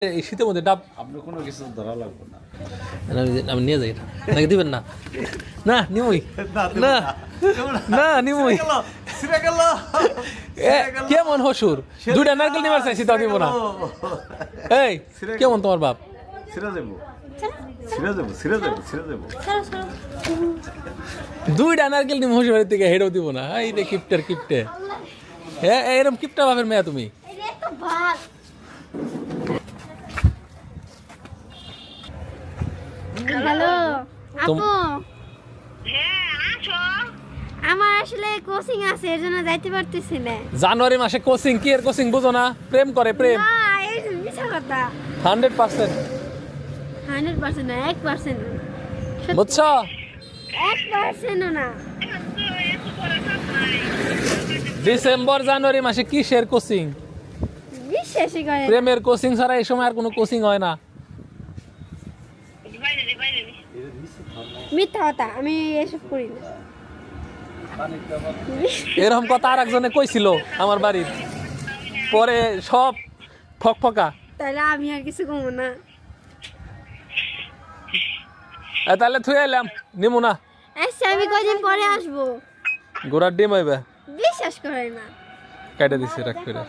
এই শীতের মধ্যে ডাব আপনি কোনো কিছু ধরা লাগবে না। আমি নিয়ে যাই নাকি দিবেন না না নিমই না না নিমই কেমন হসুর দুইটা নারকেল নিবার চাইছি তাও দিব না। এই কেমন তোমার বাপ? দুইটা নারকেল নিম হসুর বাড়ির থেকে হেঁটেও দিব না। এই রে কিপটার কিপটে, হ্যাঁ এরকম কিপটা বাপের মেয়া তুমি। হ্যালো আপু, আমার আসলে কোচিং আছে এর জন্য যাইতে পারতেছি না। জানুয়ারি মাসে কোচিং? কি এর কোচিং বুঝো না? প্রেম করে প্রেম। না এই মিছা কথা। 100% 100% না, 1% বুঝছো? 1% না। ডিসেম্বর জানুয়ারি মাসে কিসের কোচিং? বিশ্বাসই করে না। প্রেমের কোচিং ছাড়া এই সময় আর কোনো কোচিং হয় না। মিথ্যা কথা, আমি এসব করি না। এরকম কথা আর একজনে কইছিল আমার বাড়ির, পরে সব ফকফকা। তাহলে আমি আর কিছু কমো না। তাহলে থুয়ে এলাম নিমু না। আচ্ছা আমি কদিন পরে আসবো। গোড়ার ডিম হইবে, বিশ্বাস করে না। কেটে দিছি রাখ করে।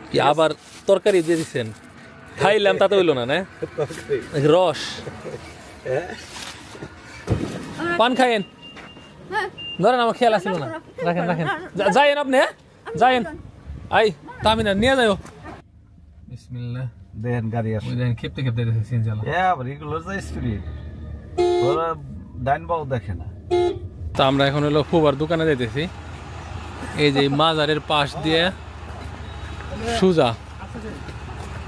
কি আবার তরকারি দিয়ে দিছেন? খাইলাম তাতে হইলো না না রস। পান খাইয়েন, ধরেন আমার খেয়াল আসছিল না। রাখেন রাখেন, যাইয়েন আপনি, হ্যাঁ যাইয়েন। আই তামি না নিয়ে যাও। বিসমিল্লাহ। দেখেন গাড়ি আসে, ওই দেখেন খেপতে খেপতে দিতেছে সিনজালা। আবার এগুলোর যে স্পিরিট ওরা ডাইন বাউ দেখে না। তা আমরা এখন হলো ফুবার দোকানে যাইতেছি। এই যে মাজারের পাশ দিয়ে সুজা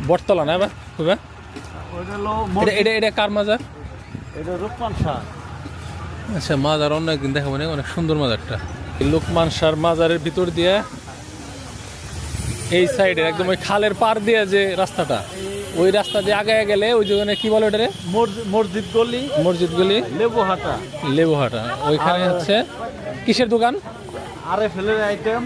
বটতলা না এবার ফুবা? ওইটা হলো এটা এটা কার মাজার? এটা রূপমান শাহ। আচ্ছা মাজার অন্য একদিন দেখাবো না, অনেক সুন্দর মাজারটা। লোকমান শাহর মাজারের ভিতর দিয়ে এই সাইডে একদম ওই খালের পার দিয়ে যে রাস্তাটা, ওই রাস্তা দিয়ে আগে গেলে ওই যে কি বলে ওটারে, মসজিদ গলি, মসজিদ গলি, লেবুহাটা। লেবুহাটা। ওইখানে হচ্ছে কিসের দোকান? আরএফএলের item,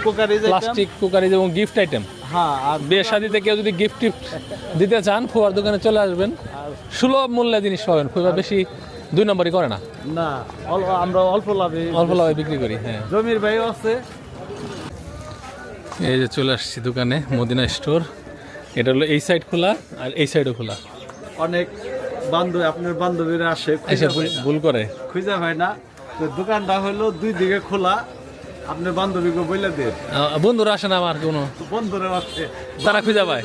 cookeries item, plastic cookeries এবং গিফট আইটেম। হ্যাঁ। আর বিয়ে শাদিতে কেউ যদি গিফট টিফট দিতে চান ফুয়ার দোকানে চলে আসবেন, সুলভ মূল্যে জিনিস পাবেন। ফুয়া বেশি 2 নম্বরই করে না, না আমরা অল্প লাভে বিক্রি করি। হ্যাঁ জমির ভাইও আছে। এই যে চলে আসছি দোকানে, মদিনা স্টোর। এটা হলো এই সাইড খোলা আর এই সাইডও খোলা। অনেক বান্ধবী, আপনার বান্ধবীরা আসে, এসে ভুল করে খুঁজে হয় না। তো দোকানটা হলো 2 দিকে খোলা। আপনার বান্ধবীকে বলে দেন, বন্ধুরা আসে না আমার কোনো, বন্ধুরা আছে, তারা খুঁজে পায়।